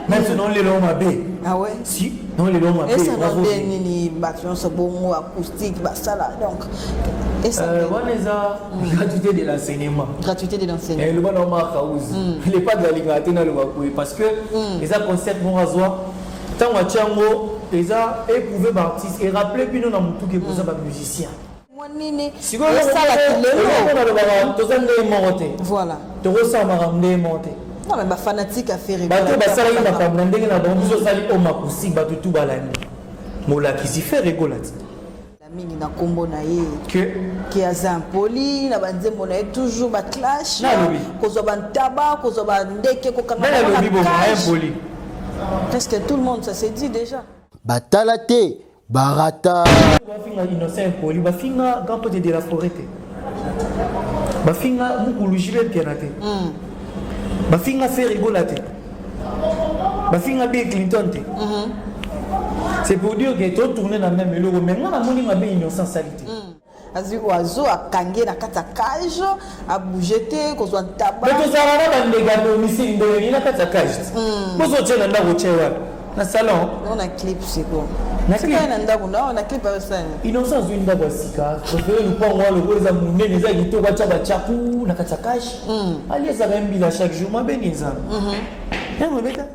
Maintenant, les longs m'abbé. Ah ouais? Si, non, les longs m'abbé. Et ça n'a pas ni bâtiment, c'est bon, acoustique, ça là. Donc, et ça. Gratuité de l'enseignement. Gratuité de l'enseignement. Et le bon homme a il n'est pas de la ligne dans le Wakoui parce que les concerts vont rasoir. Tant que Tchango, les a éprouvé d'artistes et rappelé que nous avons tout qui est pour ça, musicien. Si vous avez voilà. Tu ressens ma ramener monter. Non, mais ma fanatique a fait rigoler. Ça y est, ma femme, on a besoin d'aller au Makoussi, tout balani. Mola qui s'y fait rigoler. La mine na combo na ye. Qui a Zampoli, na banze mona toujours ba clash. Kozo ban tabac, kozo ban ndeke ko kanga. Presque tout le monde, ça s'est dit déjà. Batalate, barata. Bafinga innocent poli, bafinga grand côté de la forêt. Bafinga mukulu jibe pianate. Bafinga fait rigoler. Bafinga Bill Clinton. C'est pour dire que tout tourné dans le même élo, mais moi, on a bien innocent salité. Azi oiseau a kangé na kata cage, a bougé qu'on soit tabac. Mais tout ça va dans les gars de missile de l'île na kata cage. Vous autres là dans votre na salon. On a clip c'est quoi? C'est pas un ndako là, on a clip avec ça. Innocent une ndako sika. Préféré nous pas moi le rôle za munene les gens qui to bacha bachaku na kata cage. Ali ça même bila chaque jour ma benisa. Yango beta.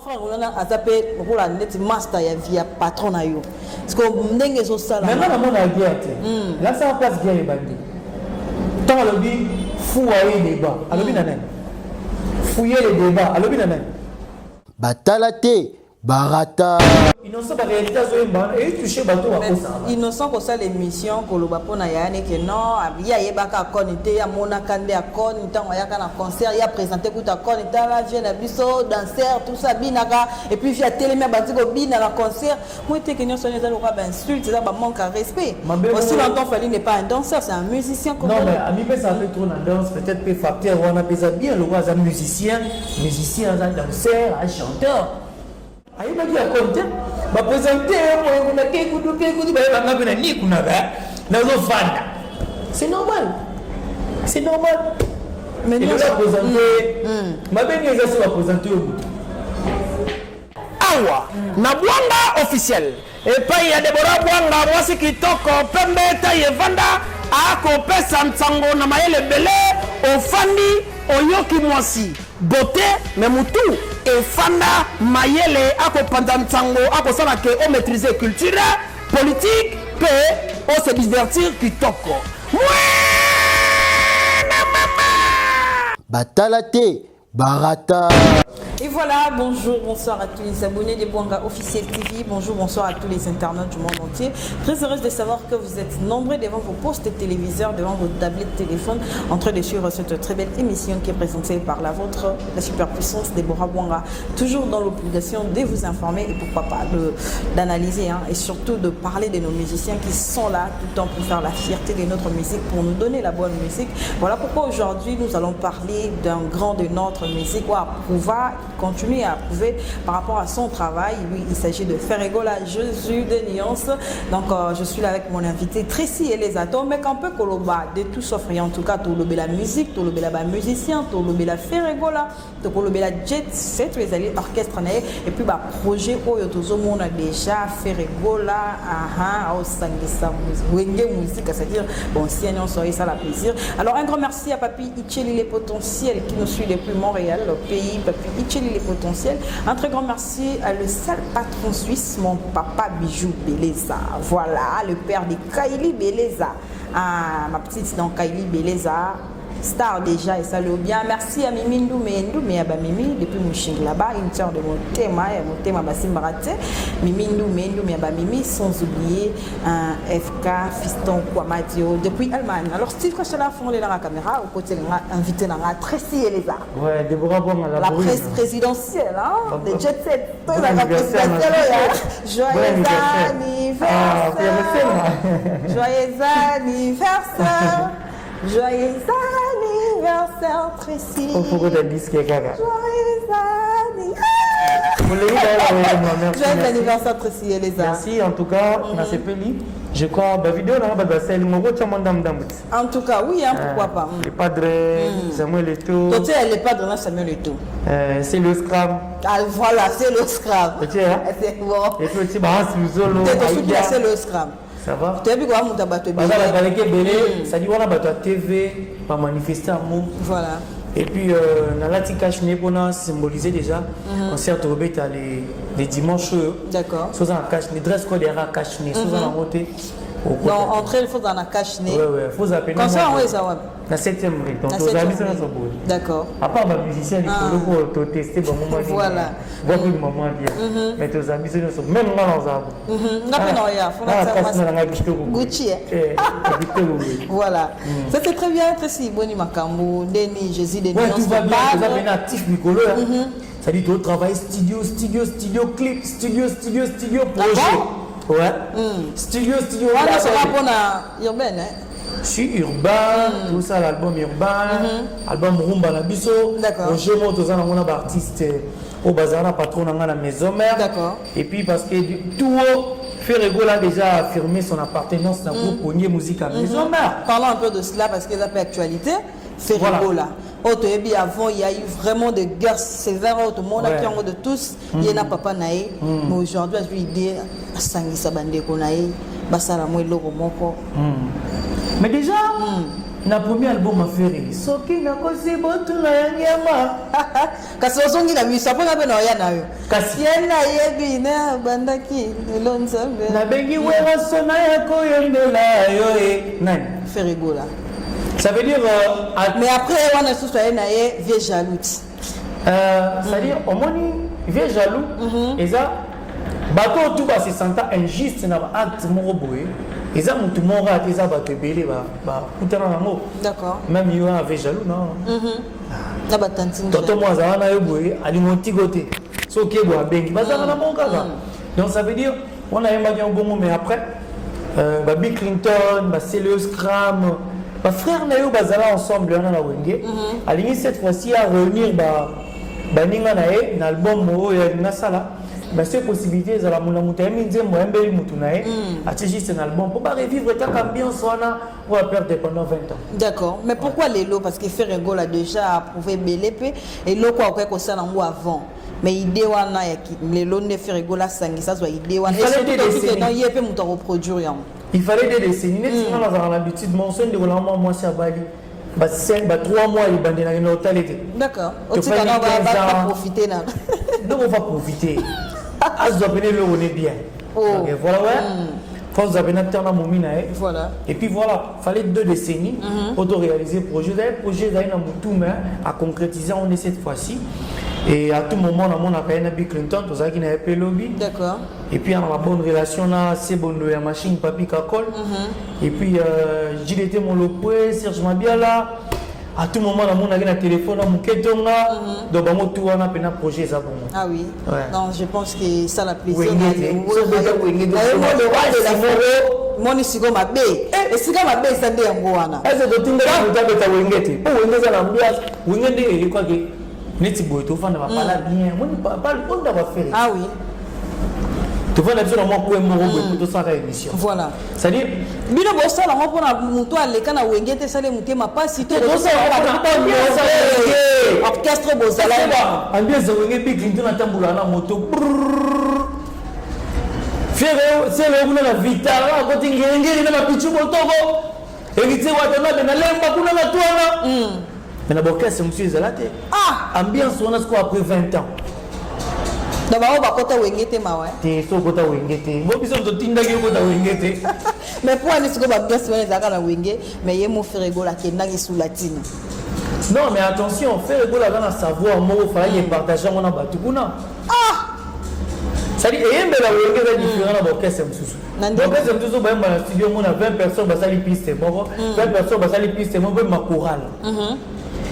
On a tapé pour la net master ya via patron na yo. Parce que ndenge zo sala. Mais là on a guerre. Là ça passe guerre bandi. Tant le bi fouiller les débats. Alobi nanen. Fouiller les débats. Alobi nanen. Batalate, barata. Innocent ba réalité zo emba et toucher bateau à ça. Innocent ko ça l'émission ko lo bapo na yani que non, ya yebaka konité ya mona kande ya konité on ya kana concert ya présenter kuta konité la jeune biso danseur tout ça binaka et puis via télé mais bati ko bina la concert moi te que nous sommes dans le cas d'insulte ça ba manque de respect. Aussi longtemps Fally n'est pas un danseur, c'est un musicien comme non mais ami peut ça fait trop dans danse peut-être peut facteur on a besoin bien le roi un musicien un danseur un chanteur. Aïe m'a dit à compter va présenter moi on a quelque ba nga bena ni kuna ba na zo fanda c'est normal mais nous va présenter ma beni exercice va présenter awa na bwanga officiel et pas il y a Deborah bwanga mwasi kitoko pembe ta yevanda ako pesa mtsango na mayele belé ofandi oyoki mwasi beauté mais mutu et fanda mayele ako panda mtsango ako sana ke o maîtriser culture politique pe o se divertir kitoko mwana mama batalate barata. Et voilà, bonjour, bonsoir à tous les abonnés de Bwanga Officiel TV. Bonjour, bonsoir à tous les internautes du monde entier. Très heureuse de savoir que vous êtes nombreux devant vos postes téléviseurs, devant vos tablettes téléphones, en train de suivre cette très belle émission qui est présentée par la vôtre, la superpuissance Deborah Bwanga. Toujours dans l'obligation de vous informer et pourquoi pas d'analyser et surtout de parler de nos musiciens qui sont là tout le temps pour faire la fierté de notre musique, pour nous donner la bonne musique. Voilà pourquoi aujourd'hui nous allons parler d'un grand de notre musique, continuer à prouver par rapport à son travail. Lui, il s'agit de Ferregola Jésus de Nyons. Donc, je suis là avec mon invité Tracy et les Atomes, mais un peu Koloba, de tout sauf rien. En tout cas, tout le la musique, tout le la musicien, tout le la Ferregola, tout le la jet set, les alliés orchestre, et puis bah projet où tout le monde a déjà Ferregola, au Sangisa musique, c'est-à-dire bon, si on soit ça la plaisir. Alors, un grand merci à Papi Icheli les potentiels qui nous suit depuis Montréal, le pays Papi Icheli les potentiels. Un très grand merci à le sale patron suisse, mon papa Bijou Beleza. Voilà, le père de Kaili Beleza. Ah, ma petite dans Kaili Beleza. Star déjà et ça le bien. Merci à Mimi Ndoumé à Mimi depuis Mouching là-bas, une sœur de mon thème Bassimbarate. Mimi Ndoumé à Mimi, sans oublier un FK Fiston Kwamadio depuis Allemagne. Alors Steve Kachala fondé dans la caméra au côté invité dans la Tracy et les arts. Ouais, Deborah Bwanga la presse présidentielle hein, des jet set. La présidentielle. Joyeux anniversaire. Joyeux anniversaire. Joyeux anniversaire, Tracy. Pourquoi tu as dit ce qui est gaga? Joyeux anniversaire. Joyeux anniversaire, Tracy et les arts. Merci, en tout cas, on a ces pelis. Je crois, la vidéo, on va faire En tout cas, oui, hein, pourquoi pas. Le padre, Samuel Eto'o. Toi, elle n'est pas dans Samuel Eto'o. C'est le Scram. Ah, voilà, c'est le Scram. C'est bon. Et puis, c'est le Scram. Ça va? Tu as vu quoi, mon tabac? Ça dit, on a battu à TV, pas manifester un mot. Voilà. Et puis, dans la cache pour symboliser déjà, concert au Robert les dimanches. D'accord. Soit en cache, les dress code est cache, soit en montée. Non, entrer, il faut dans la cache. Oui, oui, il faut appeler. Quand ça, oui, ça va. La 7e rue. Donc, aux amis, ça va. D'accord. À part ma musicien, il faut le tester, bon moment. Voilà. Voir que le moment bien. Mais tes amis, c'est même moi dans ça. Gucci. Voilà. Ça, c'est très bien. Tracy, Boni Makambo, Denis, Jésus, Denis. Oui, tout va bien. Vous avez un actif Nicolas. Ça dit, tu travailles studio, clip, studio, projet. Ouais. Studio. On sera pour la urbaine. Je suis urbain, tout ça, l'album urbain, album Rumba la Bisso. D'accord. Projet Moto, on a artiste au bazar, patron dans la maison mère. D'accord. Et puis parce que tout Ferrego a déjà affirmé son appartenance dans le groupe Pogné Musique à maison mère. Parlons un peu de cela parce qu'il y a pas actualité. Ferrego là. Avant, il y a eu vraiment des guerres sévères au monde qui ont de tous. Il y en a papa naï. Mais aujourd'hui, je lui dis, Sangi Sabande Konaï, Bassara Mouelo Romoko. Mais déjà, le premier album a fait Soki na kosi botu na yanyama. Kasi ozongi na misa pona pe na yana yo. Kasi yena yebi na bandaki elonzambe. Na bengi wera sona yako yendela yo e. Nani? Ferrego là. Ça veut dire mais après on a sous soyé naé vieux jaloux. C'est-à-dire au moins vieux jaloux et ça bateau tout bas se sentant injuste na acte moko boye. Et ça mutu moko ate ça bato belé ba kutana nango. D'accord. Même yo avait jaloux non. Na batantinga. Toto moi za na yo boye ali monti côté. So ke bo bengi bazana na monka ka. Donc ça veut dire on a aimé bien bon mais après Bill Clinton, Celios Cram, ma frère Nayo bazala ensemble on a la wenge. Alingi cette fois-ci à revenir ninga nae na album mo ya nasala. C'est possibilité za la mona mutami nzembo mbeli mutu nae. Ati juste un album pour pas revivre ta ambiance on va perdre pendant 20 ans. D'accord. Mais pourquoi les lots parce que Ferrego l'a déjà approuvé BLP et l'eau quoi que ça n'en avant. Mais idée wana ya les lots ne Ferrego la sangi ça soit idée wana. Il fallait des décennies. On a l'habitude de mentionner de l'amant moi c'est à Bali. 3 mois il bandé dans l'hôtel. D'accord. On va profiter là. Non, on va profiter. As doit venir le on est bien. Okay, voilà ouais. Faut vous avez un momina voilà. Et puis voilà, fallait 2 décennies pour réaliser le projet. Le projet d'ailleurs tout mais à concrétiser on est cette fois-ci. Et à tout moment on a appelé Bill Clinton pour ça qu'il n'avait pas lobby. D'accord. Et puis on a la bonne relation là, c'est bon la machine papi Kakol. Et puis j'ai été mon lopé Serge Mabiala. À tout moment, on a un téléphone, on a donc on a un projet. Ça ah oui, ouais. Non, je pense que ça la plaisir. Mon isigo mabe. Esiga mabe sande yangoana. Est-ce que tu as beta wengete? Pour wengeza na ambiance, wengende ilikuwa ke neti boy to fanda ba parler bien. Mon pas on doit faire. Ah oui. Tu vois absolument pour pour ça émission. Voilà. C'est-à-dire bino bossa la mo pona muto aleka na wengete sale mutema pas si to orchestre bozala ambiance wengete Bill Clinton atambula na moto. Ferrero c'est le boulot la vitale à côté ngengeli na mapichu botoko. Evite watana na lemba kuna na toana. Mais la orchestre monsieur zalate. Ah, ambiance on a quoi après 20 ans. D'abord, on va côté wengete mawe. T'es so côté wengete. Moi biso to tinda ki côté wengete. Mais pour aller sur ba bien souvent ezaka na wenge, mais yé mo Ferrego la kenda ki sous latine. Non, mais attention, Ferrego la na savoir mo fallait partager on a batu kuna. Ah! Ça dit et la wenge est différent na orchestre msusu. L'orchestre msusu ba na studio on a 20 personnes ba sali piste bon. 20 personnes ba sali piste mo ba ma chorale.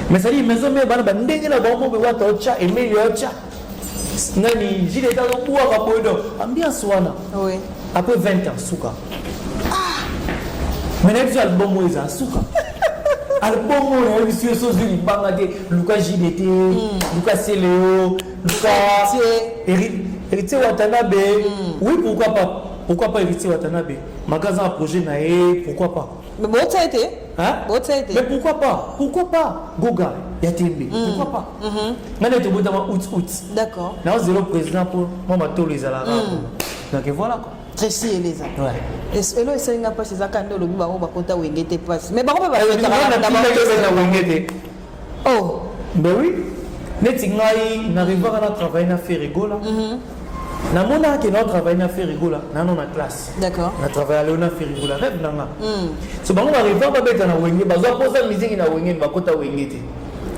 Mais ça dit maison mais ba ndenge na ba mo be wata ocha Emilio ocha. Nani j'ai été au bois à Podo ambiance wana oui après 20 ans souka mais n'importe album moi ça souka album moi monsieur Sozuli Bangade Lucas JDT Lucas Céléo Lucas Héritier Watanabe oui pourquoi pas pourquoi pas Héritier Watanabe magasin à projet naé, pourquoi pas? Mais bon, ça a été. Hein? Bon, ça a été. Mais pourquoi pas? Pourquoi pas? Goga, Yatembe, pourquoi pas? Maintenant, tu août. D'accord. Là, zéro président pour moi, tous les alarmes. Donc voilà quoi. Tracy et les autres. Ouais. Et là, il n'y a pas ces accords de l'Obi Baro, Bakota, Wengete passe. Mais Baro, oh, ben oui. Netingai n'arrive pas à travailler à faire rigola. Namona qui n'a travaillé à faire rigola, nan on a classe. D'accord. On a travaillé à l'ona faire rigola, rêve nanga. So bango arrive pas beta na wenge, bazo posa musique na wenge, bakota wengete.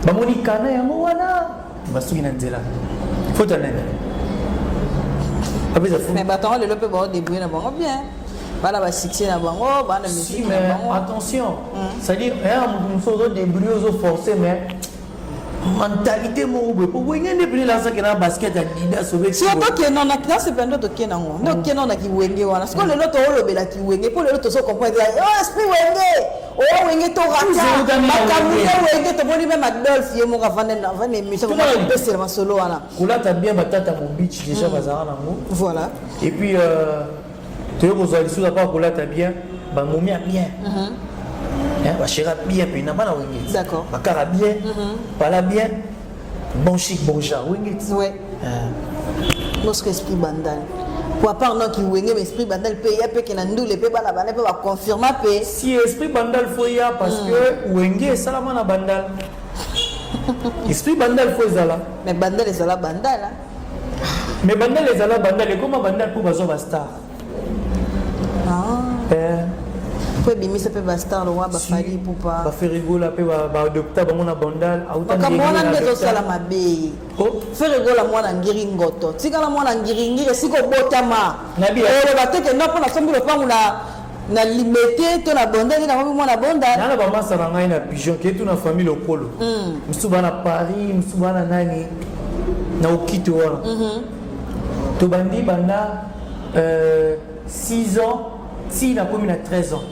Bamoni kana ya mwana. Basuki na nzela. Faut t'aller. Mais attends, le lope va débrouiller na bango bien. Bala ba succès na bango, bala musique na bango. Attention. C'est-à-dire un choses débrouiller aux forcés mais mentalité mo pour wenge ne plus là ça que na basket à dida sauver. Si on que non na c'est pas notre que non. Donc que non na ki wenge wana. Parce que le loto o lobela ki wenge pour le loto so comprendre. Oh esprit wenge. Oh wenge to rata. Makamuya wenge to boni même Adolphe yemo ka vane mission ko baisser ma solo wana. Kula ta bien batata mon beach déjà bazara nango. Voilà. Et puis tu veux que sous pas kula ta bien ba momia bien. Bachira bien, puis n'a pas la wingit. D'accord. Bakara bien, pas bien, bon chic, bon genre, wingit. Ouais. Notre esprit bandal. Pour part non qui wingé, mais esprit bandal paye, paye qui n'a nous les paye, la bandal peut confirmer paye. Si esprit bandal faut y a parce que wingé ça la mana bandal. Esprit bandal faut zala. Mais bandal est la bandal. Mais bandal est la bandal et comment bandal pour bazo bastar. Pour bimi ça peut bastar le roi bafali pour pas ba faire rigola pe ba adopter ba mona bandal autant de mwana ndeto sala mabe faire rigola mwana ngiri ngoto tika la mwana ngiri ngiri siko botama na bi o ba teke no pona sombi le pangu na limité to na bandal na mwana bandal na ba masa na ngai na pigeon qui est toute na famille le polo msuba na Paris msuba na nani na ukito wana to bandi banda 6 ans si na commune à 13 ans.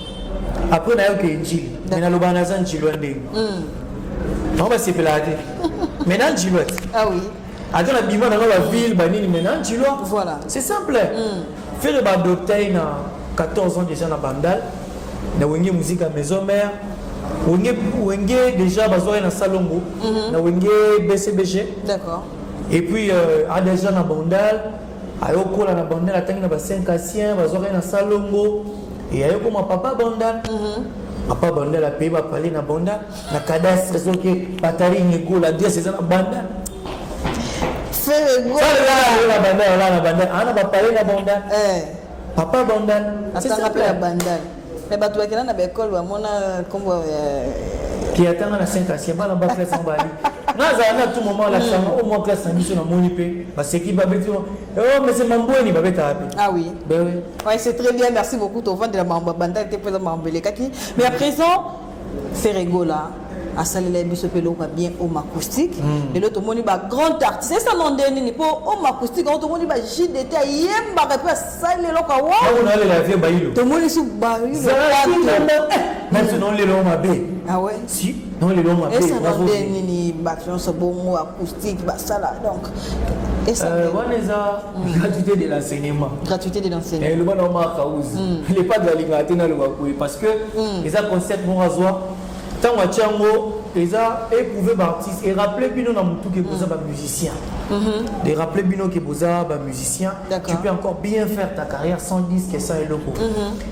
Après, on a eu que Njili. Maintenant, le banazan Njilo Ndé. On va se pélader. Maintenant, Njilo. Ah oui. Attends, la bima dans la ville, banini, maintenant, Njilo. Voilà. C'est simple. Faire le badopter, il a 14 ans déjà dans Bandal. Na wenge musique à maison mère. Wenge déjà, bazoé dans Salongo. Na wenge BCBG. D'accord. Et puis, a déjà dans Bandal. Ayoko la Bandal, attend na 5 anciens, bazoé dans Salongo. Et ayo comme papa bandal papa bandal a payé ba parler na bandal na cadastre so que batari ngeko la dia c'est na bandal faire go la bandal ana ba parler na bandal papa bandal c'est ça la bandal mais ba toi qui na école wa mona comme qui attend na 5 ans c'est pas na ba classe en bali na za tout moment la chambre au moins classe na mission na monipe parce que qui ba betu oh mais c'est mamboni ba beta happy ah oui ben oui ouais c'est très bien merci beaucoup to vendre la mamba bandal te présent mambele kaki mais à présent Ferregola a salé les biso pelo bien au acoustique et l'autre moni ba grand artiste c'est ça non dernier pour au acoustique l'autre moni ba JDT yemba ka pa salé lo ka wa on a la vie ba yilo to moni sou ba yilo maintenant les lots ma bé ah ouais si non les lots ma bé et ça non dernier ba so bon acoustique ba ça donc et ça gratuité de l'enseignement. Gratuité de l'enseignement. Et le bon homme a cause. Il n'est pas de la liberté dans le Wakoui parce que les concept mon rasoir. Tant que Tchango, ils ont éprouvé l'artiste et rappelé Bino dans mon tout qui est un musicien. De rappeler Bino qui est un musicien. Tu peux encore bien faire ta carrière sans disque et sans logo.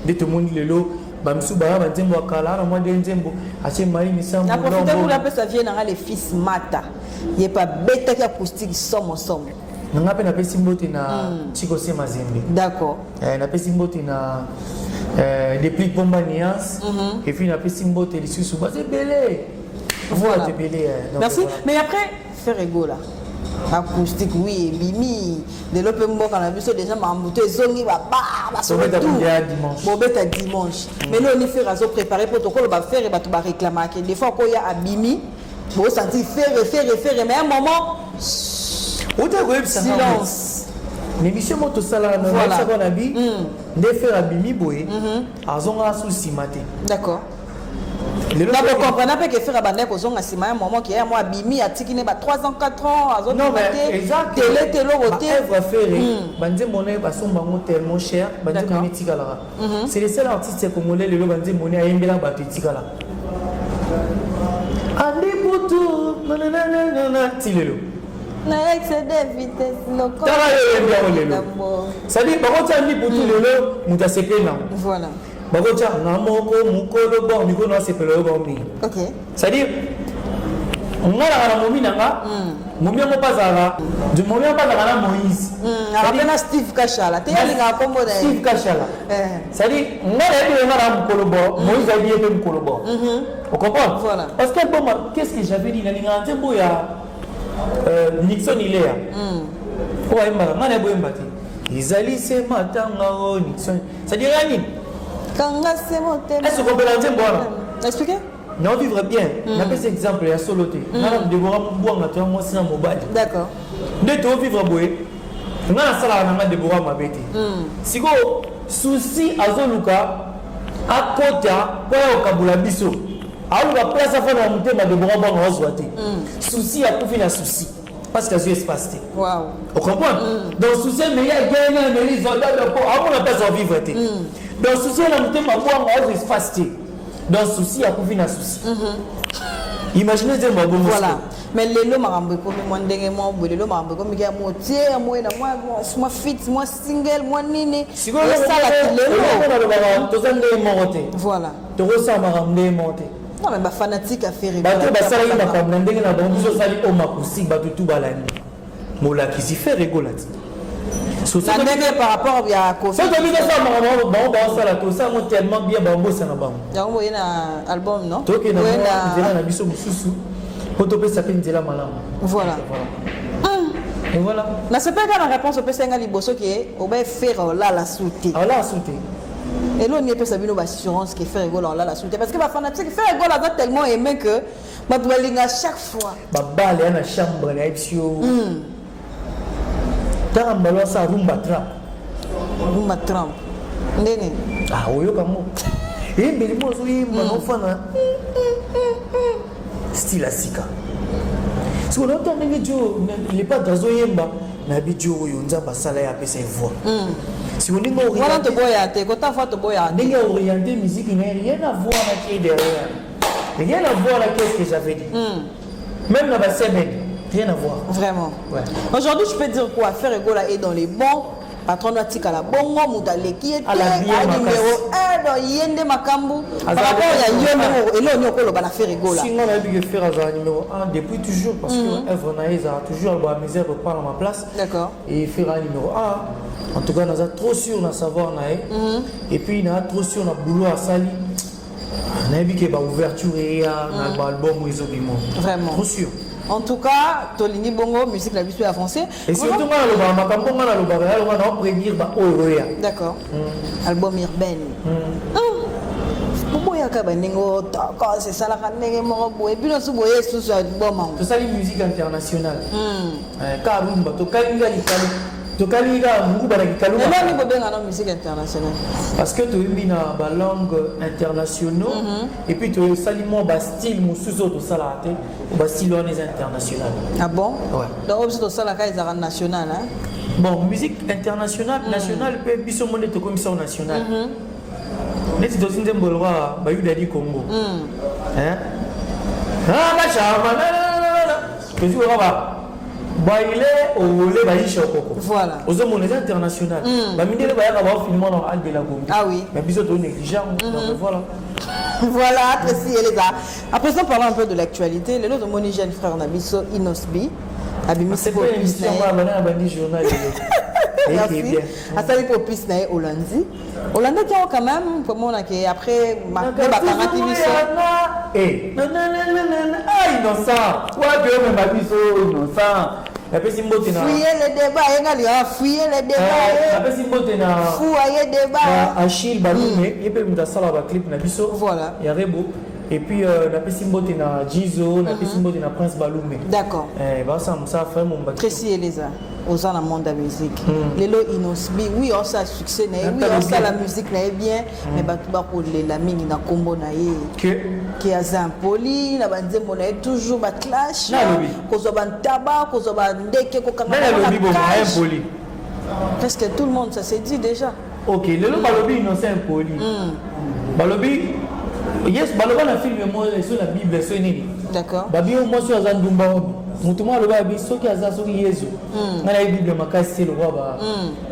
De te montrer le lot. Bamsouba, Bantembo, Kala, moi Denzembo, Hachem Marie, Missam. La profité pour la paix, ça vient dans les fils Mata. Il n'y a pas bête qui a acoustique, somme en somme. On a appelé Simbote na Chikose Mazembe. D'accord. On a appelé Simbote na depuis Pomba Nias. Et puis on a appelé Simbote les sous bas. C'est belé. Voilà. Merci. Voilà. Mais après, Ferrego là. Acoustique, oui, Bimi. De l'open book, on a vu ça déjà, ma moto, zongi, bah, ça va être dimanche. Bon, bête à dimanche. Mais là, on y fait raison préparer protocole, on va faire et on va réclamer. Des fois, quand il y a Bimi, on sentir faire, mais à un moment. Silence. L'émission moto sala na ça qu'on a dit de faire abimi boy azonga sous simate. D'accord. vous comprenez pas que faire abandonner pour son asima un moment qui est moi bimi a tiki ne ba 3 ans 4 ans à zone non mais exact télé roté œuvre faire bandi moné ba son bango tellement cher bandi moné tikala c'est les seuls artistes congolais le bandi moné a yembela ba tikala andi butu nanana tilelo na excès vitesse loco ça dit bango tandi butu lelo muta sepe na voilà bakotia ngamoko mukolo bon miko no sepelo bon mi OK ça dit ngala na momi nanga momi ngo pazala du momi pas na Moïse na Steve Kashala te yalinga kombo da Steve Kashala ça dit ngala ebe ngala mukolo bon Moïse a dit ebe mukolo bon vous comprenez voilà parce que bon qu'est-ce que j'avais dit na linga ntembo ya Nixon Ilea ko ayemba ngana boyemba te izali se matanga o Nixon ça dit rien. Est-ce qu'on peut l'entendre voilà? Expliquez. Non, vivre bien. On a cet exemple, il y a soloté. Madame Deborah Mbouanga, moi c'est un mobile. D'accord. De tout vivre boé. On a la salle à Deborah Mabete. Si vous souci à Zoluka, à côté, pour au Kabula Bisso. Alors la place à faire la montée, ma Deborah Mbouanga Oswate. Souci à tout finir souci. Parce que c'est espace. Waouh. Vous comprenez? Donc souci, mais il y a gagné, mais ils ont dans le pot. Avant la place à vivre. Dans le souci, la montée m'a voir espace. Dans le souci, il y a pour finir souci. Imaginez des mots. Voilà. Mais les lots m'ont comme moi ndenge moi les lots m'ont comme il moitié moi fit moi single moi nini. Si vous voulez ça la télé. Voilà. Tu ressens ma ramener monter. Non mais ma fanatique a fait rigoler. Bato basala ina ka ndenge na bango so sali o makusi bato tout balani. Mola qui s'y fait rigoler. La ndenge par rapport à Kofi. Ça doit ça maman bon ça la tout ça moi tellement bien bango ça na bango. Yango na album non? Toke na biso mususu. Potope ça fait ndela malamu. Voilà. Et voilà. Na c'est pas la réponse au PCNga liboso qui est au ba faire là la souté. Ah là souté. Et là, on y a une assurance qui fait rigoler là la suite. Parce que ma fanatique fait rigoler là tellement aimé que ma dwelling à chaque fois. Baba, il y a une chambre, il y a une chambre. Dans le malheur, ça rumba trap. Rumba trap. Ndene. Ah oui, comme et mais les mots, oui, mon enfant, style asika. Si on entend les gens, il n'est pas dans un yemba. N'habitude, on a pas ça là, après ses voix. Si on est orienté, orienté musique, il n'y a rien à voir avec derrière. Rien à voir avec ce que j'avais dit. Même la semaine, rien à voir. Vraiment. Ouais. Aujourd'hui, je peux dire quoi? Faire Egola est dans les bons. Patron de Tika la bongo, Moudale qui était numéro 1 dans Yende Makambu. Par rapport à Yende, et là, on a la faire Egola. Si on a vu faire un numéro 1 depuis toujours, parce que Evre Naïs a toujours la misère pour prendre ma place. D'accord. Et faire un numéro 1. En tout cas, on a trop sûr de savoir. Et puis, on a trop sûr de boulot à Sali. On a vu qu'il y a une ouverture et un album où ils ont dit. Vraiment. Trop sûr. En tout cas, Tolini Bongo, musique la vie avancée. Et surtout, on a prédire d'accord. Album urbain. C'est ça la et puis on se album. C'est ça la musique internationale. Karumba, musique internationale. Parce que tu as une langue internationale et puis tu as un style style international. Ah bon? Ouais. Donc c'est national. Bon, musique internationale, nationale, peut être monnaie de commission nationale. Mais tu dois dire que tu as dit Congo. Voilà. Aux hommes international. Ah oui. Mais bisous de négligent. Voilà. Voilà, à présent, parlons un peu de l'actualité. Le lot de mon jeune frère Nabiso Inosbi. C'est pas une émission, on journal. Merci. À ça, il faut plus naïe Hollandi. Hollandi qui a quand même, comment on a que après, ma eh, non, innocent. Quoi, Dieu me m'a dit so innocent. Fouiller le débat, fouiller le débat. Fouiller le débat. Achille Balume, il peut me dire ça là, clip na biso. Voilà. Il y a Rebo. Et puis, la Pessimbote na Jizo, la Pessimbote na Prince Balume. D'accord. Ça fait mon bac. Précis Elisa, aux dans le monde de la musique. Les lots inosbi, oui, on a succès, oui, on a la musique, bien, mais pour la mine, na combo na qui a un poli, na bande mon toujours ba clash, qu'on soit ban tabac, qu'on soit ban ndeke, qu'on poli. Presque tout le monde, ça s'est dit déjà. Ok, le lot balobi innocent poli. Balobi, yes, baloba na film moi sur la Bible, c'est nini. D'accord. Babi au moins sur Azandumba. Mutumwa le babi soki azaso Yesu. Na la Bible makasi le roi ba.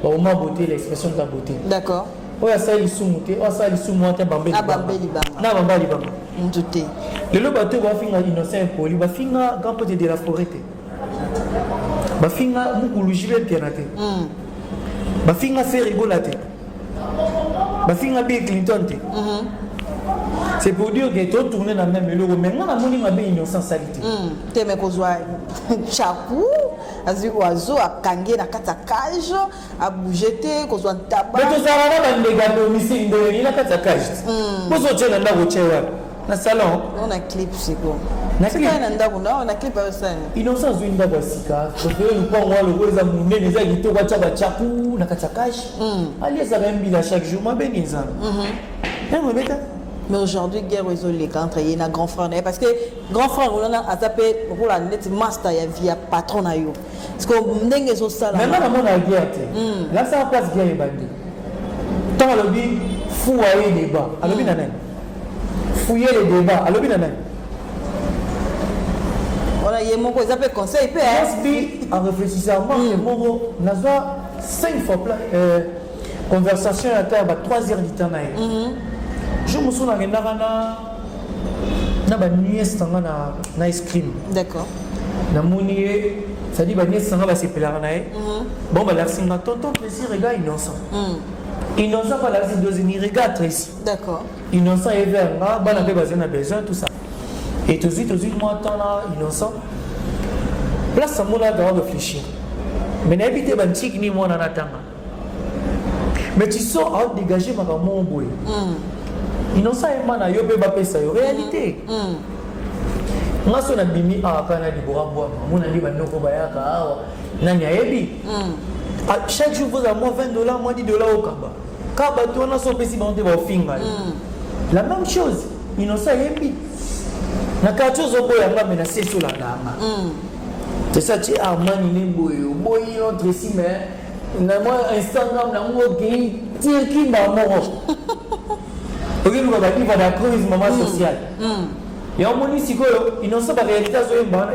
Ba au moins beauté l'expression de la beauté. D'accord. Oya sa lisumuté, oya sa lisumu ta bambeli. Ah bambeli bamba. Na bambali bamba. Ntuté. Le lot bato ba finga innocent poli, ba finga grand pote de la forêt. Ba finga mukulu jibe pianate. Ba finga faire rigolate. Ba finga Bill Clinton te. C'est pour dire que tu tournes dans le même élo, mais moi, je suis bien innocent salité. Tu es besoin chakou, azu oiseau a kangé na katakage, a bougé te, qu'on soit tabac. Mais tu as un gâteau ici, il a katakage. Vous autres, vous avez un gâteau na salon. On a clip, c'est quoi? Na clip. On a clip avec ça. Innocent zui ndabo sika. Parce le pont moi le goza mune les a gito kwa chaba chakou na katakage. Ali ça va mbila chaque jour, ma benisa. Moi beta. Mais aujourd'hui, guerre isolée entre il y a un grand frère parce que grand frère on a tapé pour la net master ya via patron na yo. Parce que ndenge zo sala. Maintenant la monde a guerre. Là ça passe guerre bandi. Tant le bi fouiller les débats. Alors bi nanen. Fouiller les débats. Alors bi nanen. On a yemo ko zape conseil pe hein. Bi en réfléchissant moi moro nazwa 5 fois conversation à terre 3 heures du temps na. Je me souviens que na ba nièce tanga na ice cream. D'accord. Na moni ça dit ba nièce tanga ba sepela na e. Bon ba la singa tonton plaisir regarde innocent. Innocent pas la deuxième regarde ici. D'accord. Innocent et vers nga ba na be besoin tout ça. Et tout de suite moi temps là innocent. Place ça mona doit réfléchir. Mais n'habite ba ntiki ni moi na tanga. Mais tu sors à dégager ma mon boy. Innocent et mana yo pe ba pesa yo réalité. Nga so na bimi akana di borabwa mona ndi bandoko bayaka awa nani ayebi. Chaque jour vous avez moi $20 moi $10 au kaba. Kaba tu on a so pesi bande ba finga. La même chose, innocent ayebi. Na ka chose boya nga mena c'est sur la dama. C'est ça tu Armani ni boyo. Boyi notre ici mais na moi Instagram na mo gay tire ki ba moro. Ok, nous avons dit la crise moment social. Et on m'a dit que innocent par réalité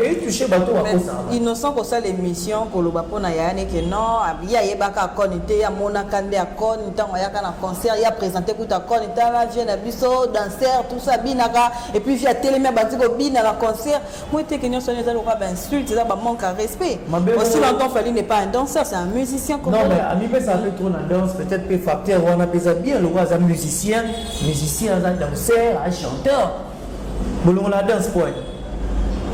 et touché bateau à cause ça. Innocent pour ça l'émission pour le bapo na yani que non, il y a baka konité ya mona kande ya kon, tant ya kana concert, il y a présenté tout à kon, tant la jeune abisso danseur tout ça binaka et puis il y a télé mais batiko binaka concert. Moi t'es que nous sommes les autres ba insulte, ça ba manque à respect. Aussi longtemps Fally n'est pas un danseur, c'est un musicien comme non mais à mi ça fait trop dans danse peut-être peut facteur on appelle ça bien le roi un musicien, un danseur, un chanteur. Bolon la danse point.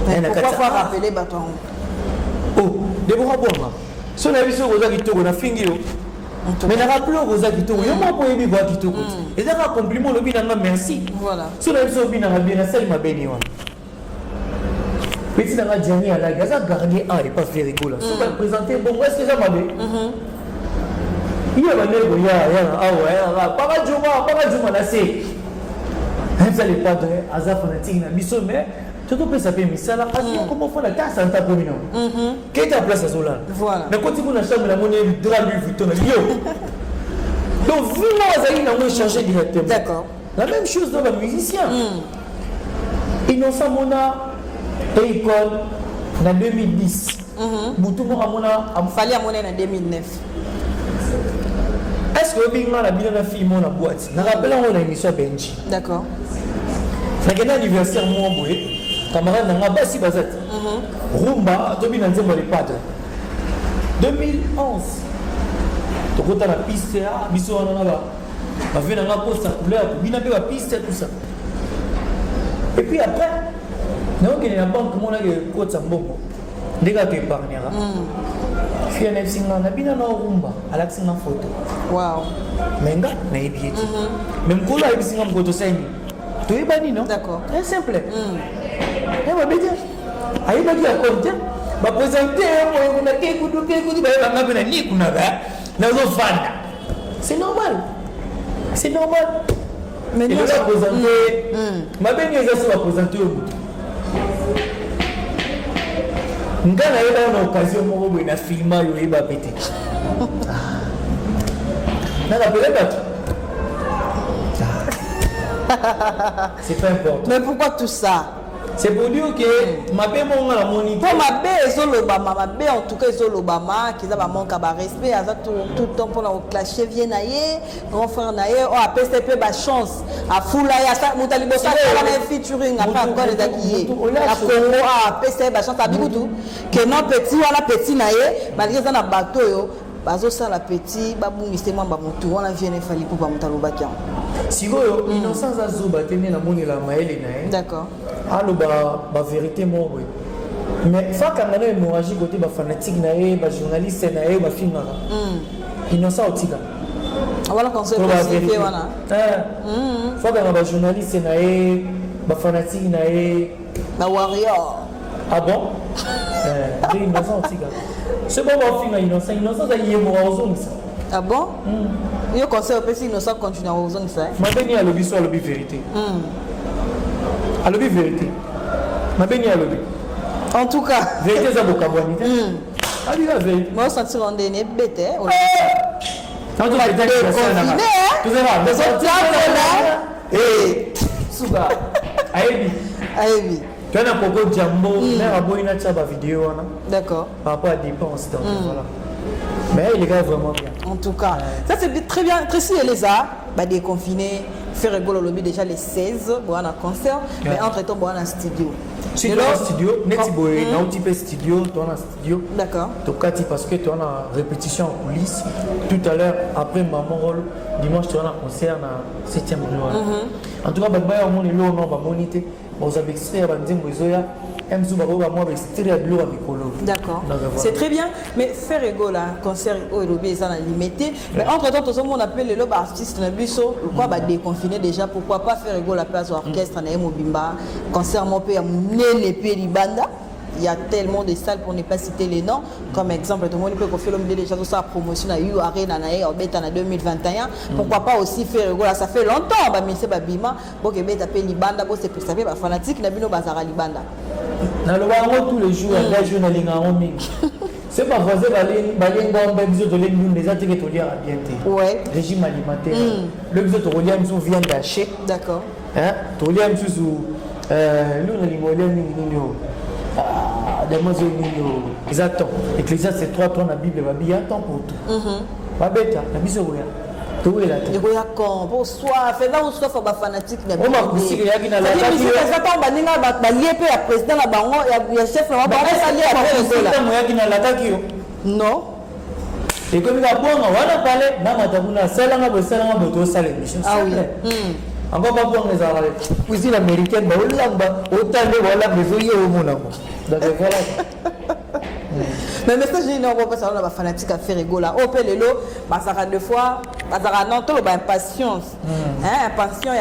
Pourquoi pas rappeler bâton? Oh, Deborah Bonga. Si on a vu ce Rosa Kitoko, on a fini. Mais on a rappelé Rosa Kitoko. Il y a pas pour y voir Kitoko. Et ça un compliment le bien merci. Voilà. Si on a vu ce bien bien ça il m'a béni. Petit dans la dernière la gaza gardé et pas faire rigolo. Si on présenter bon est-ce que ça m'a bien? Il y a mané pas Juma là c'est. Vous allez pas de hasard fanatique na biso mais tout peut s'appeler misala comment faut la tasse en ta commune. Qu'est ta place à Zola? Voilà. Mais quand tu connais la chambre la monnaie drap lui Vuitton yo. Donc vous allez na changer directement. D'accord. La même chose dans les musiciens. Innocent Mona école en 2010. Boutou Mona Fally Amona en 2009. Est-ce que bien la bien la fille mon la boîte? Na rappelle on a émission Benji. D'accord. Na un anniversaire moi boy. Camarade na basi bazat. Rumba to bien nzembo les padres. 2011. To kota la piste a biso na ba. Ba vient na poste couleur bina be ba piste tout ça. Et puis après non que la banque mon a que kota mbongo. Ndeka ke épargnera. Fia na singa na bina na rumba ala singa photo. Wow. Menga na ebieti. Même ko la singa mkoto saini. Tu es banni, non? D'accord. C'est simple. Eh, ma bête. Aïe, ma vie à compte. Ma présenté, on a quelque chose, c'est normal. C'est normal. Mais il nous, va présenter. Ma belle nièce va présenter au bout. Nga na yeba na occasion moko boye na filma yo yeba pété. Na la bateau. C'est pas important. mais pourquoi tout ça? C'est pour dire que ma belle mon la monitor. Pour ma belle ezolobama, ma belle en tout cas ezolobama, qu'ils a manque à respect, à tout le temps pour la clasher vient naïe, grand frère naïe, oh à PCP ba chance, à foula ya ça, mon talibo ça la featuring après encore les acquis. La Congo à PCP ba chance à bikutu, que non petit wala petit naïe, malgré ça na bateau yo. Bazo ça la petit babu mistement ba motu on a vient fali pour ba mutalo bakia. Sikoyo innocence azoba tene na moni la maele naïe. D'accord. Alors ba vérité mo oui. Mais ça quand on a hémorragie côté ba fanatique naïe, ba journaliste naïe, ba film là. Innocent otika. Voilà qu'on se positionne wana. Faut que ba journaliste naïe, ba fanatique naïe, ba warrior. Ah bon? Innocent otika. C'est bon mon film innocent, innocent ça y est mort ça. Ah bon? Yo conseil au petit innocent continue à oser ça. Ma béni à lobby soit lobby vérité. À lobby vérité. Ma béni à lobby. En tout cas, vérité ça beaucoup bonne. Ah lui la vérité. Moi senti on est bête. Quand tu vas dire que c'est là. Tu verras, mais ça là. Eh, suba. Aïe. Tu as un propos Jambo, mais à boire une tchaba vidéo là. D'accord. Par rapport à dépenses donc voilà. Mais il est vraiment bien. En tout cas, ça c'est très bien. Tracy et Lisa, bah déconfiné, faire rigolo le lobby déjà les 16, bon on a concert, mais entre temps bon on a studio. Si tu as un studio, neti boy, na un petit peu studio, tu as un studio. D'accord. Donc parce que tu as une répétition en coulisses. Tout à l'heure après maman rôle, dimanche tu as un concert na 7e gloire. En tout cas, bah bah on est là on va moniter. Vous avez extrait à dire Mozoya. D'accord, c'est très bien, mais faire rigolo là, concert au lobby ça limité. Mais entre temps, tout le monde appelle les lobby artistes dans le bureau, pourquoi bah déconfiner déjà, pourquoi pas faire rigolo la place orchestre na Mobimba, concert mon père Nene Peribanda. Il y a tellement de salles pour ne pas citer les noms. Comme exemple, tout le monde peut faire l'homme déjà tout ça promotion à U Arena en 2021. Pourquoi pas aussi faire rigolo, ça fait longtemps bah mais c'est babima, bon que bête appelle Libanda, bon c'est pour ça bah fanatique na bino bazara Libanda. Dans le bar tous les jours, les jours na linga omi. C'est pas voisin balenga on besoin de l'une des attaques to lire à bientôt. Ouais. Régime alimentaire. Le besoin de relier nous vient d'acheter. D'accord. Hein? To lire nous nous na lingolien ni exactement. Ecclésiaste c'est 3 dans la Bible, il y a temps pour tout. Pas bête, la mise au rien. Tout est là. Il y a quand pour soi, fait là où soit pas fanatique na Bible. On m'a dit qu'il y a qui na la Bible. C'est ça quand baninga ba lié pe ya président la bango ya chef na ba ça lié après ça. Moi qui na la takio. Non. Et comme il a bon, on va parler na matabuna sala nga bo to sala mission. Ah oui. Encore pas pour les Arabes. Cuisine américaine, bah on l'a, autant de voilà, mais vous y au monde. Donc voilà. Mais message j'ai non pas ça on a fanatique à faire rigolo là. Au pelelo, bah ça deux fois, bah ça non tout bah impatience. Hein, impatience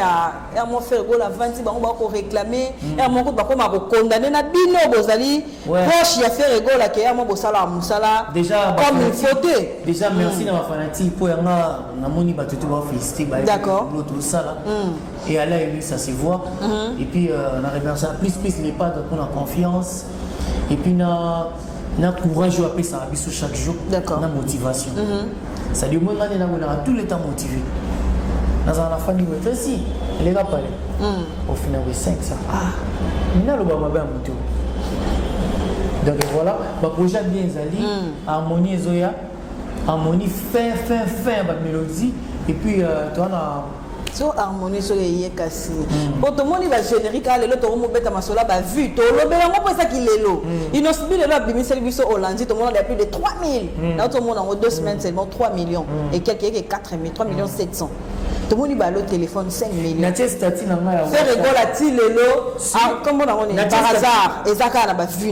il y a mon faire rigolo là 20 bah on va ko réclamer, et mon coup bah comme ko condamner na bino bozali. Proche il y a faire rigolo là que y a mon bosala musala. Déjà comme il faut. Déjà merci na fanatique pour yanga na moni ba tout ba féliciter bah. D'accord. Tout ça là. Et à là ça se voit. Et puis on a remercié plus les pas pour la confiance. Et puis na courage à appeler ça à chaque jour. D'accord. Na motivation. Ça dit moi on a tout le temps motivé. Dans la famille de si les gars parlent. Au final de 5 ça. Ah. Mina le baba ba moto. Donc voilà, ba projet bien zali, harmonie zoya, harmonie fin ba mélodie et puis tu as so harmonie sur les kasi pour tout le monde il va générique à l'élo tout le monde bête à masola bah vu tout le monde on pense ça qu'il est l'eau il nous subit le là bimi service au Hollande tout le monde a plus de 3000 là tout le monde en 2 semaines seulement 3 millions et quelqu'un qui est 4 000 3 millions 700 tout le monde il va au téléphone 5 millions natie stati na nga faire rigole à ti l'élo comment on est par hasard et ça quand on a vu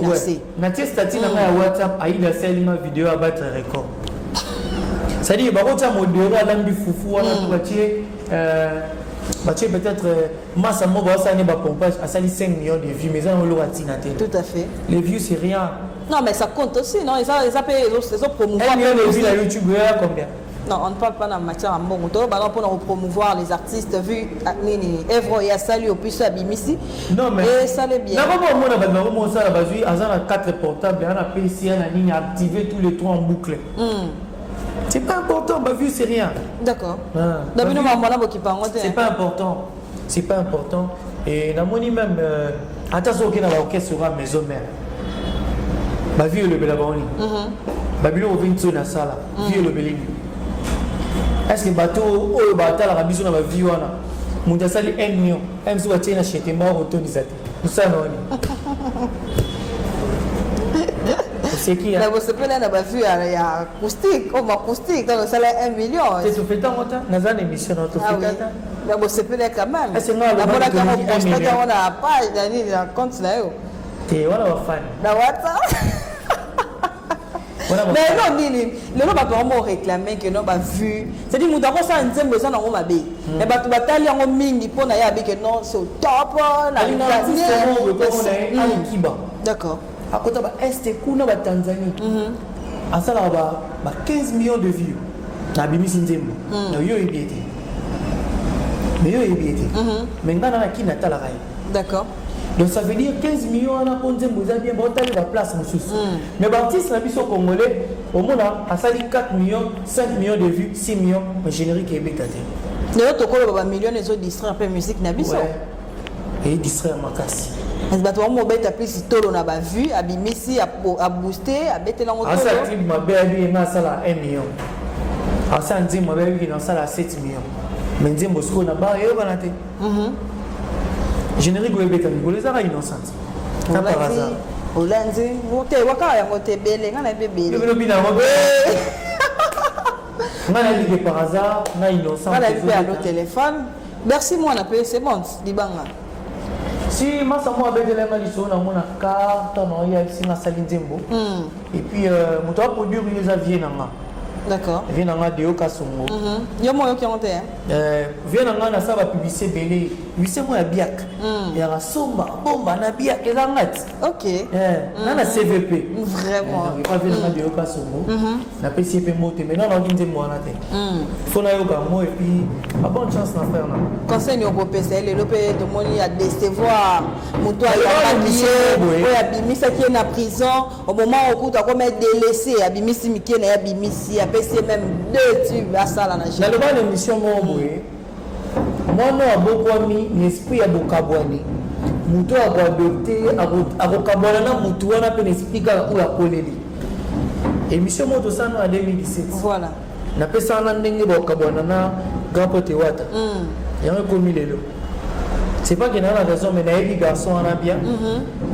natie stati na nga WhatsApp aïe la celle ma vidéo à battre record ça dit bah quand tu as modéré à l'ambi foufou on a tué Tu peut-être Massa Moba, ça n'est pas pompage, à 5 millions de vues, mais ça, on l'a dit. Tout à fait. Les vues, c'est rien. Non, mais ça compte aussi, non? Ils ont promouvoir. 1 million de vues, la YouTube, combien? Non, on ne parle pas dans la matière à bon pour promouvoir les artistes, vu Evro et Asali au plus Abimisi. Non, mais. Et ça l'est bien. Non, ça, la 4 portables, on a PC, on a ligne activé tous les 3 en boucle. C'est pas important, ma vue, c'est rien. D'accord. C'est pas important. C'est pas important. Et dans mon même, attention, ok, dans l'orchestre sera maison mère. Ma vie est le Belaboni. Babylone au 20 na sala. Vie est le Beling. Est-ce que bateau, oh, bateau, la rabiso na ma vie, on a. Mon sali 1 million. Même si tu as acheté, mort au ton disate. Tout ça, non. C'est qui? Là, vous savez, là, on a vu acoustique, comme acoustique, dans le salaire 1 million. C'est tout fait tant longtemps. Dans une émission, on a fait tant. Là, vous savez, quand même. C'est moi, le on a pas, il a compte là. Et voilà, on va faire. Dans WhatsApp. Mais non, les gens vont réclamer que nous avons vu. C'est-à-dire que nous avons ça en besoin de nous habiller. Mais nous avons mis pour nous habiller que non, c'est au top. D'accord. À côté de l'Est, Kuna, Tanzanie. À ça, il y a 15 millions de vues. Dans Bimi Sinzembo. Mais il y a eu Mais il y a eu Mais il y a qui n'a pas la raille. D'accord. Donc ça veut dire 15 millions à la Ponzembo, vous avez bien la place. Mais les artistes sont congolais, au monde, à ça, 4 millions, 5 millions de vues, 6 millions, mais générique est bécaté. Les autres, il millions, les autres distraits après musique, et distraire ma casse. Est-ce que tu as plus de temps à vu, à bimisi, à booster, à bêter dans votre. Ça dit ma belle est dans ça 1 million. À ça dit ma belle est dans ça 7 millions. Mais dit Moscou na ba et on a été. Générique ou bêta, vous les avez innocentes. Ça par hasard. Hollande, vous te waka ya mote belle, ngana bébé. Le bina mo. On a dit que par hasard, on a innocent. On a vu au téléphone. Merci moi on a payé c'est bon, dibanga. Si masa mo abede la maliso na mona carte no ya singa salinzembo et puis moto produire les avions nanga. D'accord. Vient nanga de Okasongo. Yo mo yo ki onte vient nanga na ça va publicité belé. Oui c'est moi ya biak. Ya la somba bomba na biak et ngat. OK. Na CVP. Vraiment. Pas vient nanga de Okasongo. Na PCP moté mais non na nginze mo na te. Faut na yo ka mo et puis a bonne chance na faire na. Conseil au PCL le pays de moni à décevoir moto ya habillé ou abimisa qui est en prison au moment où tu as comme délaissé abimisi miki na abimisi c'est même 2 tubes à ça là na dans le bas l'émission moi non a beaucoup ami l'esprit a beaucoup abonné moto a adopté a beaucoup na moto wana pe l'esprit ka ou la koleli émission moto ça en 2017 voilà na pesa na ndenge beaucoup na grand pote wata ya komi lelo c'est pas que na la raison mais na ebi garçon en a bien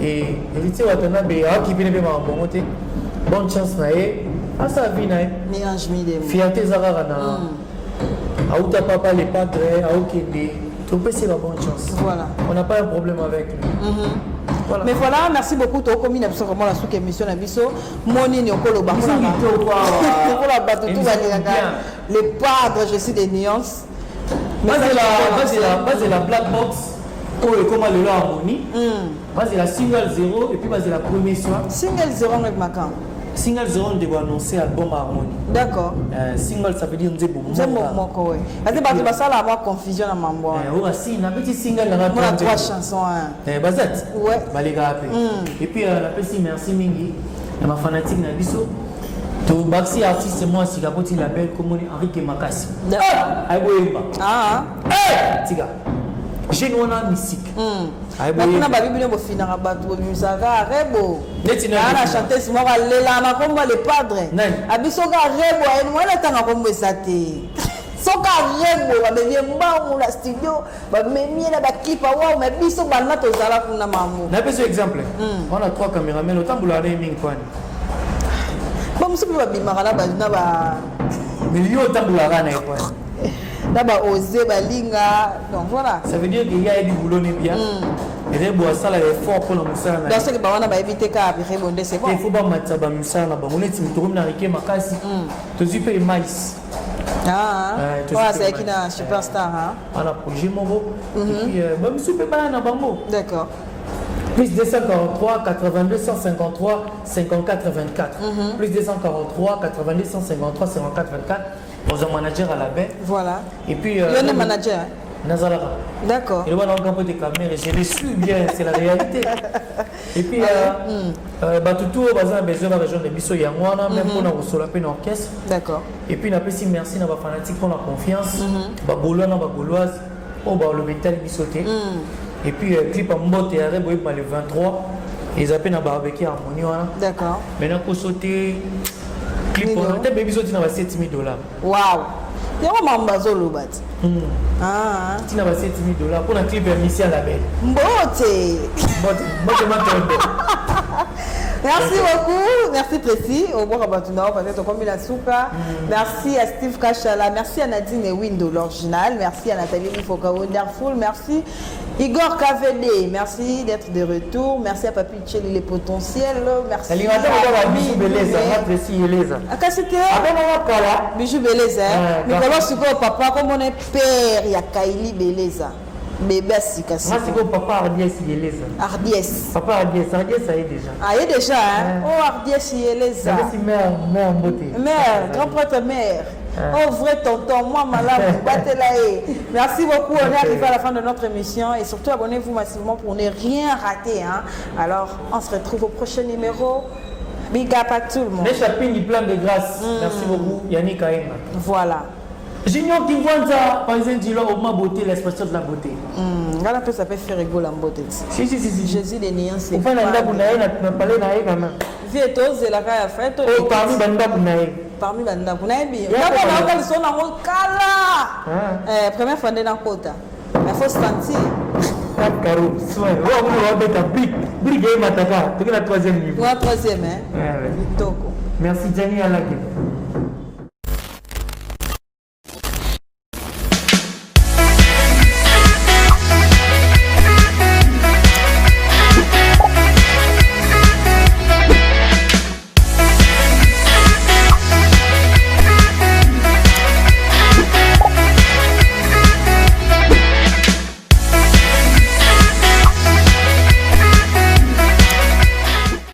et héritier wata na be a qui vient be ma bonté bonne chance na e. Ah ça vit naï. Fierté Zara na. Aouta papa les padres, Aokende. Tu peux c'est la bonne chance. Voilà. On n'a pas un problème avec lui. Voilà. Mais voilà, merci beaucoup. Tu as commis vraiment la sous émission Nabiso. Moni Nyokolo Bakona. Les padres, je suis des nuances. C'est la black box. Oh, et comment le harmonie. C'est la single 0 et puis c'est la première soir. Single 0 avec Macan. Single 0 on doit annoncer album harmonie. D'accord. Single ça veut dire Nzebo. Nzebo moko ouais. Parce que ça là avoir confusion à mambo. Si na petit single là. On a 3 chansons Bazat. Ouais. Balega après. Et puis la petit merci mingi. Na ma fanatique na biso. To baxi artiste moi si kapoti label comme Henri Makasi. Ay boyemba. Ah. Tiga. J'ai une musique. Maintenant, la Bible est finie à battre. Vous savez, Rebo. On a chanté ce moment, les padres. Abisoga Rebo, et moi, là, t'as comme ça. Soka Rebo, on devient bon, la studio, mais mieux la clip, mais biso banat aux ala pour na maman. N'a pas ce exemple. On a 3 caméramans, autant vous l'avez mis quoi. Bon, monsieur, vous avez marala, mais lui, autant vous l'avez quoi. D'abord oser balinga donc voilà ça veut dire qu'il y a du boulot bien et les bois ça là est fort pour le musala dans ce que ba wana ba éviter ka répondre c'est bon il faut pas mettre ba musala ba on est tu tourner na riké makasi to zipe mais C'est qui est superstar. On a projet Moro. Et puis, je suis pas dans bango. D'accord. Plus 243 82 153 54 24. Plus 243 82 153 54 24. Aux manager à la baie. Voilà. Et puis. Il y a un manager. Nazalara. D'accord. Il va dans un peu de caméras. Je le suis bien, c'est la réalité. Et puis, tout le monde a besoin de la région de Bisso Yangwana, même pour nous sur la peine orchestre. D'accord. Et puis, on a aussi merci à nos fanatiques pour la confiance. Bagolois, Bagoloise, le métal Bissoté. Et puis, clip en mode et arrêt, le 23. Ils appellent un barbecue harmonie. D'accord. Maintenant, pour sauter, clip en mode, baby sauté dans 7 000 $. Waouh! Il y a un mambazo le bat. Tu n'as pas 7 000 $ pour un clip émission à la belle. Mbote! Merci beaucoup, merci Précis. Au revoir à Batuna, peut-être comme il a souka. Merci à Steve Kachala, merci à Nadine Window, l'original. Merci à Nathalie Nifoka Wonderful, merci Igor KVD, merci d'être de retour. Merci à Papi Tcheli, les potentiels. Merci. Bijou Beleza, Précis Eleza. Bijou Beleza. Nicolas Suko, papa, comme on est père, il y a Kaili Beleza. Bébé Sikasi. Moi, c'est que papa Ardiès Yeleza. Ardiès. Papa Ardiès, ça y est déjà. Ah, il y a déjà, hein? Oh, Ardiès Yeleza. C'est mère en beauté. Mère, grand-prêtre mère. Oh, vrai tonton, moi malade, battez là. Merci beaucoup, on est arrivé à la fin de notre émission et surtout abonnez-vous massivement pour ne rien rater. Hein? Alors, on se retrouve au prochain numéro. Big up à tout le monde. Les chapitres du plan de grâce. Merci beaucoup, Yannick Aïma. Voilà. Junior Kivanza, par exemple, dit là, au moins beauté, l'expression de la beauté. Là, ça peut faire rigoler la beauté. Si. Jésus des néants, c'est pas. On parler quand même. Vietos, c'est la caille fête. Oh, parmi Banda Bounaï. Parmi Banda Bounaï, bien. D'abord, ils sont dans le cala. Première fois, on est dans le quota. Il faut se sentir. Caro, soin. On va mettre un brique. Brique et mataka. Tu es la troisième niveau. Moi, troisième, hein. Merci, Jenny Alagé.